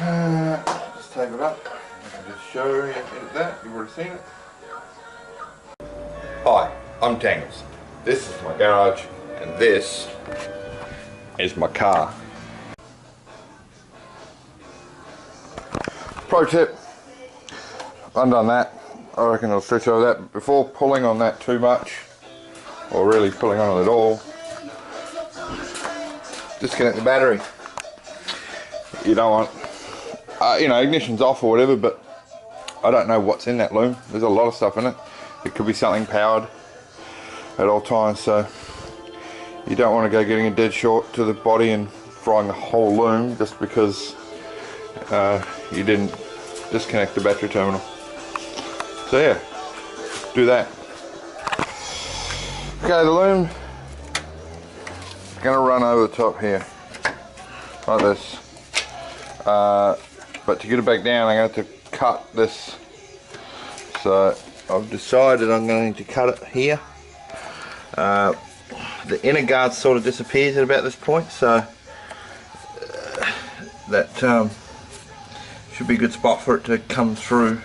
Let's take it up. I can just show you that. You've already seen it. Hi, I'm Tangles. This is my garage, and this is my car. Pro tip, undone that. I reckon I'll stretch over that. Before pulling on that too much, or really pulling on it at all, disconnect the battery. You don't want, you know, ignition's off or whatever, but I don't know what's in that loom. There's a lot of stuff in it. It could be something powered at all times, so you don't want to go getting a dead short to the body and frying the whole loom just because you didn't disconnect the battery terminal. So yeah, do that. Okay, the loom is going to run over the top here like this, but to get it back down I'm going to have to cut this. So I've decided I'm going to cut it here. The inner guard sort of disappears at about this point, so that should be a good spot for it to come through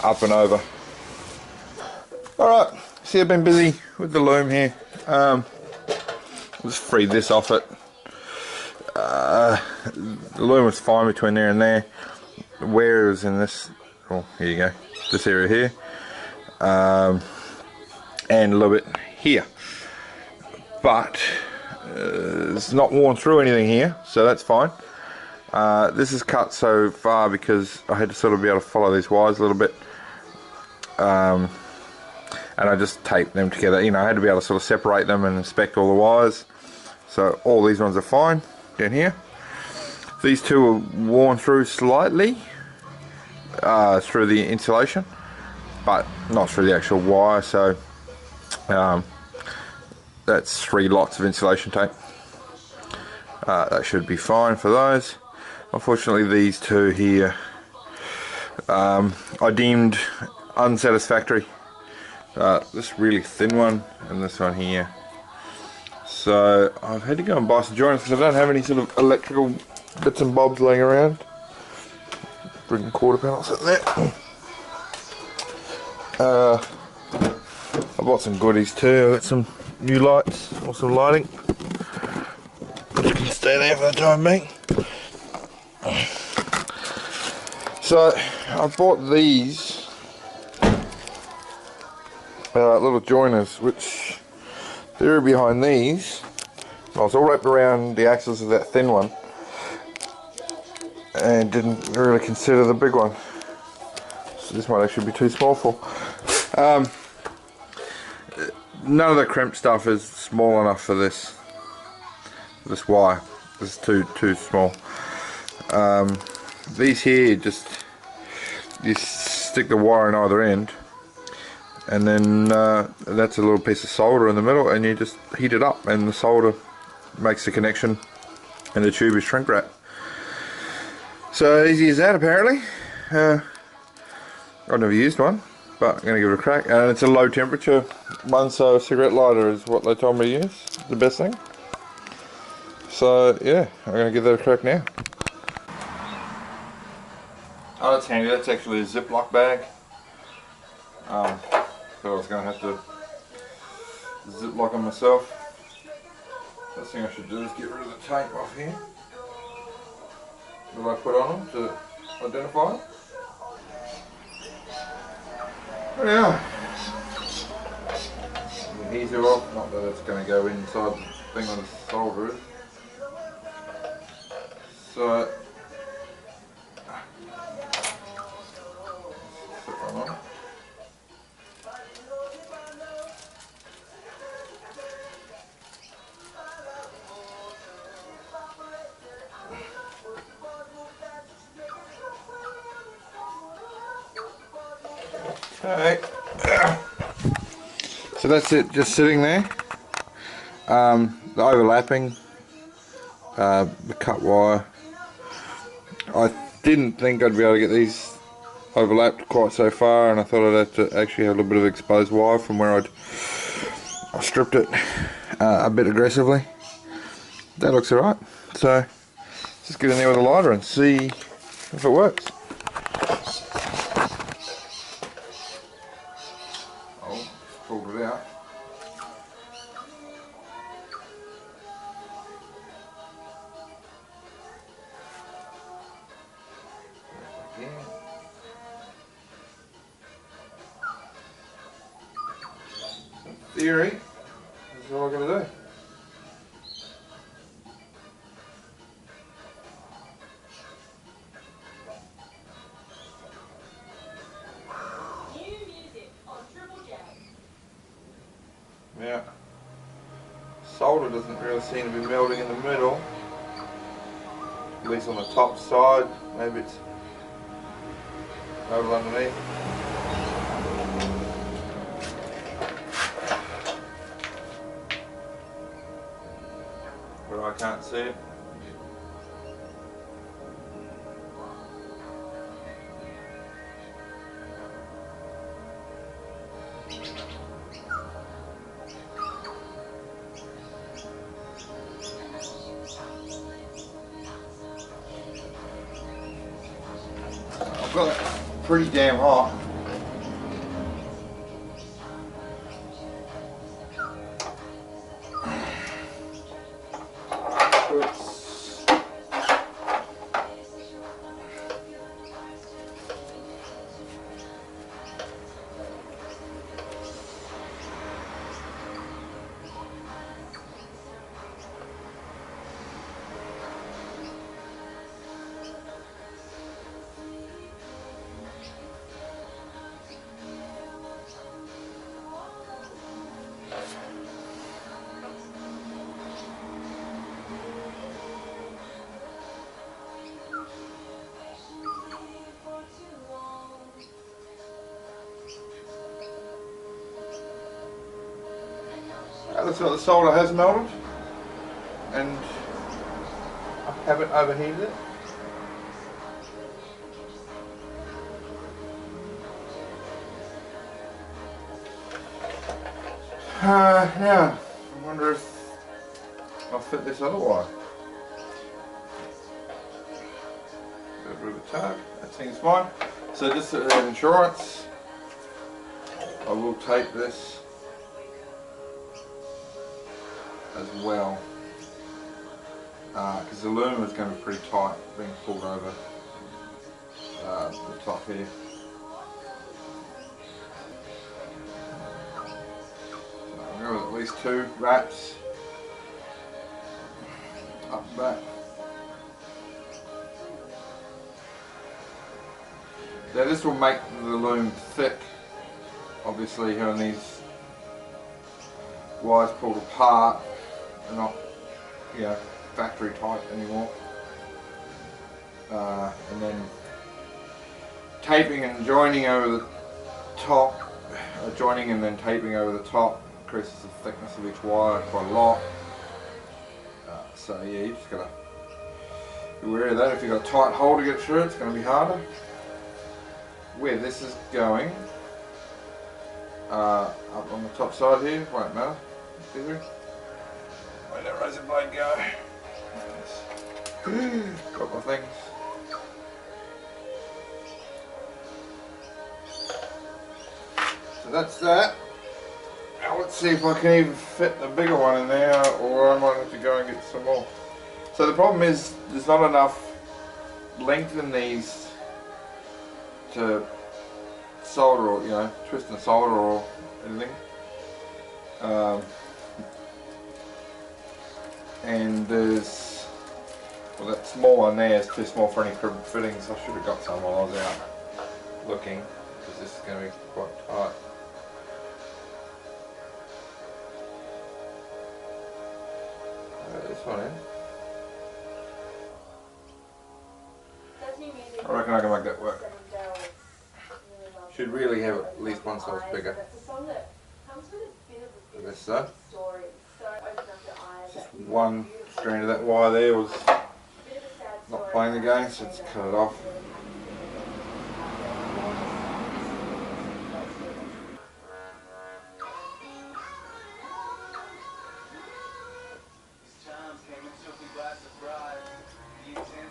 up and over. Alright, see, I've been busy with the loom here. Just freed this off it. The loom was fine between there and there. The wear is in this, oh, here you go, this area here, and a little bit here, but it's not worn through anything here, so that's fine. This is cut so far because I had to sort of be able to follow these wires a little bit, and I just taped them together. You know, I had to be able to sort of separate them and inspect all the wires. So all these ones are fine down here. These two are worn through slightly through the insulation, but not through the actual wire. So that's 3 lots of insulation tape. That should be fine for those. Unfortunately, these two here I deemed unsatisfactory. This really thin one and this one here. So I've had to go and buy some joiners because I don't have any sort of electrical bits and bobs laying around. Bring quarter panels in there. I bought some goodies too. I got some new lights or some lighting, which can stay there for the time being. So I bought these little joiners, which they're behind these. I was all wrapped around the axles of that thin one and didn't really consider the big one. So this might actually be too small for. None of the crimp stuff is small enough for this wire. This is too small. These here, just you stick the wire in either end, and then that's a little piece of solder in the middle, and you just heat it up, and the solder makes the connection, and the tube is shrink wrap. So easy as that, apparently. I've never used one, but I'm going to give it a crack. And it's a low temperature one, so a cigarette lighter is what they told me to use. The best thing. So yeah, I'm going to give that a crack now. Oh, that's handy. That's actually a Ziploc bag. So I was going to have to Ziploc them myself. First thing I should do is get rid of the tape off here that I put on them to identify them. There we are. The heater off, not that it's going to go inside the thing on the solder is. So put one on. Okay. So that's it, just sitting there. The overlapping, the cut wire. I didn't think I'd be able to get these overlapped quite so far, and I thought I'd have to actually have a little bit of exposed wire from where I stripped it a bit aggressively. That looks alright. So Just get in there with a lighter and see if it works. Oh, pulled it out. Again. In theory, this is all I'm going to do. Yeah, solder doesn't really seem to be melting in the middle, at least on the top side. Maybe it's over underneath. But I can't see it. I've got it pretty damn hot. Looks like the solder has melted, and I haven't overheated it. Now, I wonder if I'll fit this other wire. Got a bit of a tug, that seems fine. So just to have insurance, I will tape this as well, because the loom is going to be pretty tight being pulled over the top here. So I'm going with at least 2 wraps up and back. Now this will make the loom thick, obviously having these wires pulled apart. They're not, you know, factory type anymore. And then taping and joining over the top, joining and then taping over the top increases the thickness of each wire quite a lot. So yeah, you just gotta be wary of that. If you've got a tight hole to get through, it's going to be harder. Where this is going, up on the top side here, won't matter. Where'd that razor blade go? Got my things. So that's that. Now let's see if I can even fit the bigger one in there, or I might have to go and get some more. So the problem is there's not enough length in these to solder, or, you know, twist and solder or anything. And there's, well, that small one there is too small for any fittings. I should have got some while I was out looking, because this is going to be quite tight. This one in. I reckon I can make that work. Should really have at least one size bigger. This side. Just one strand of that wire there was not playing the game, so let's cut it off. These times came and took me by surprise.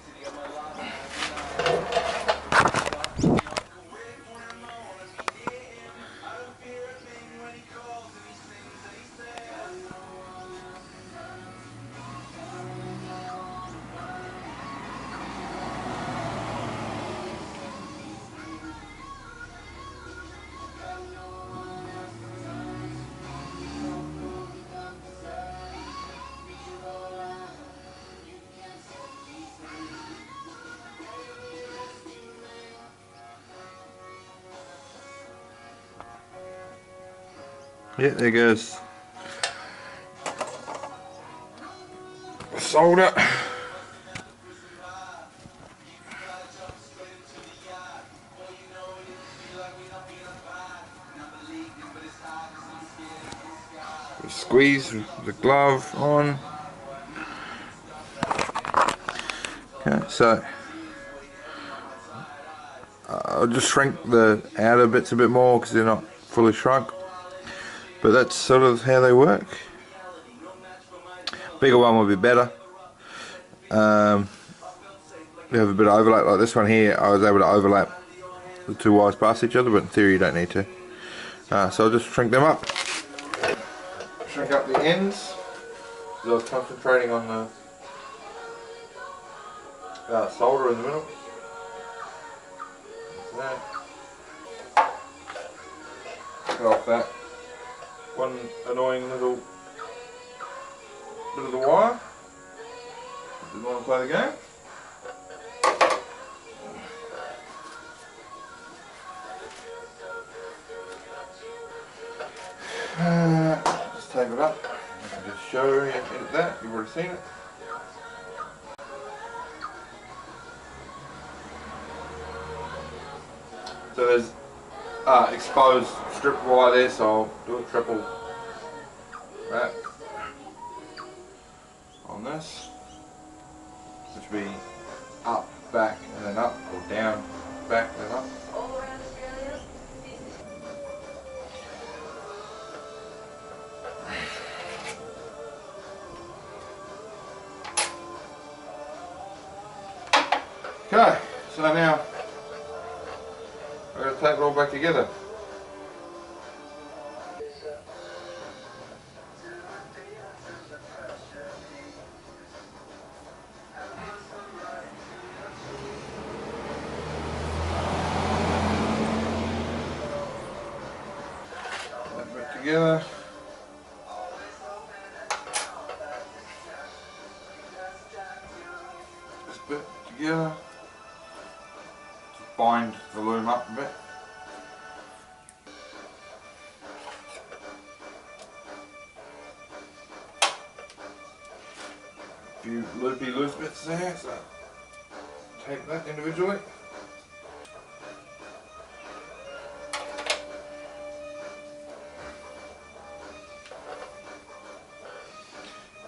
Yeah, there goes solder. Squeeze the glove on. Okay, so I'll just shrink the outer bits a bit more because they're not fully shrunk, but that's sort of how they work. Bigger one would be better. You have a bit of overlap like this one here. I was able to overlap the two wires past each other, but in theory you don't need to. So I'll just shrink them up. Shrink up the ends. So I was concentrating on the solder in the middle. Like that. Cut off that one annoying little bit of the wire. Didn't want to play the game. Just tape it up. I can just show you that. You've already seen it. So there's exposed strip wire there, so I'll do a triple wrap on this, which will be up, back, and then up, or down, back, then up. Okay, so now I'm going to tape it all back together. That bit together. This bit together. Just bind the loom up a bit. A few loopy loose bits there, so tape that individually.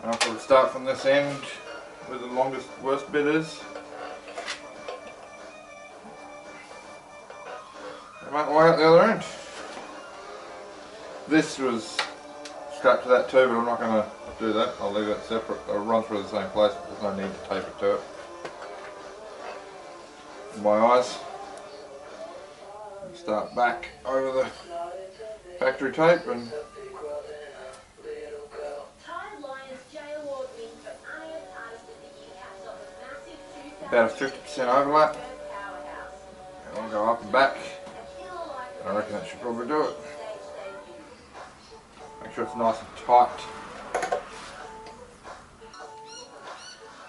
And I'll probably start from this end where the longest, worst bit is. And make my way out the other end. This was strapped to that too, but I'm not going to do that. I'll leave it separate. I'll run through the same place, but there's no need to tape it to it. In my eyes. Start back over the factory tape and about a 50% overlap. And I'll go up and back. I reckon that should probably do it. Make sure it's nice and tight.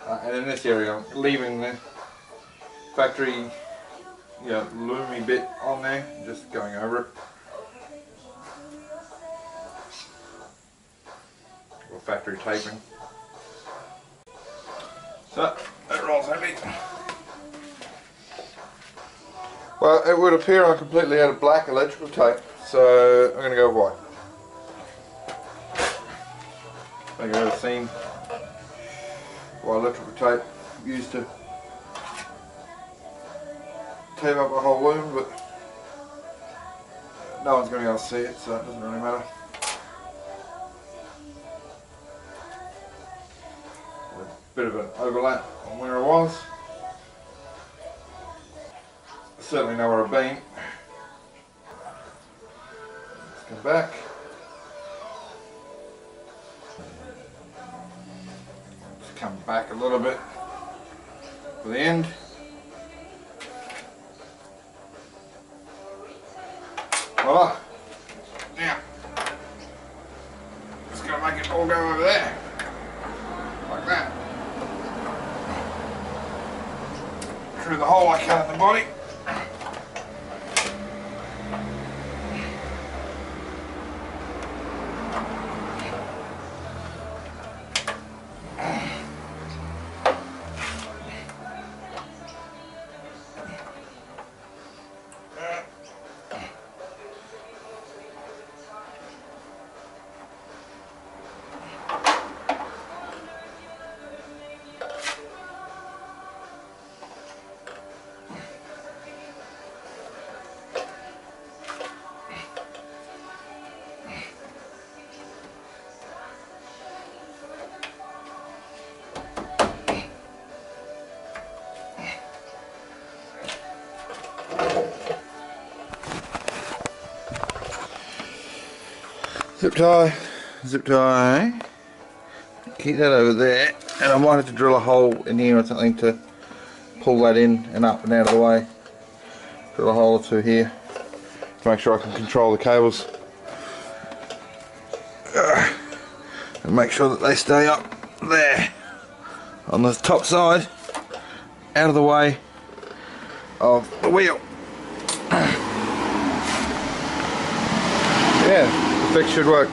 And in this area, I'm leaving the factory, loomy bit on there, just going over it. Or factory taping. So that rolls heavy. Well, it would appear I'm completely out of black electrical tape, so I'm going to go white. I think I've ever seen white electrical tape used to tape up a whole loom, but no one's going to be able to see it, so it doesn't really matter. A bit of an overlap on where I was. I certainly know where I've been. Let's come back. Just come back a little bit for the end. Voila! Now, just going to make it all go over there, like that. Through the hole I cut in the body. Zip tie, keep that over there, and I might have to drill a hole in here or something to pull that in and up and out of the way. Drill a hole or two here to make sure I can control the cables and make sure that they stay up there on the top side, out of the way of the wheel. Yeah, the fix should work.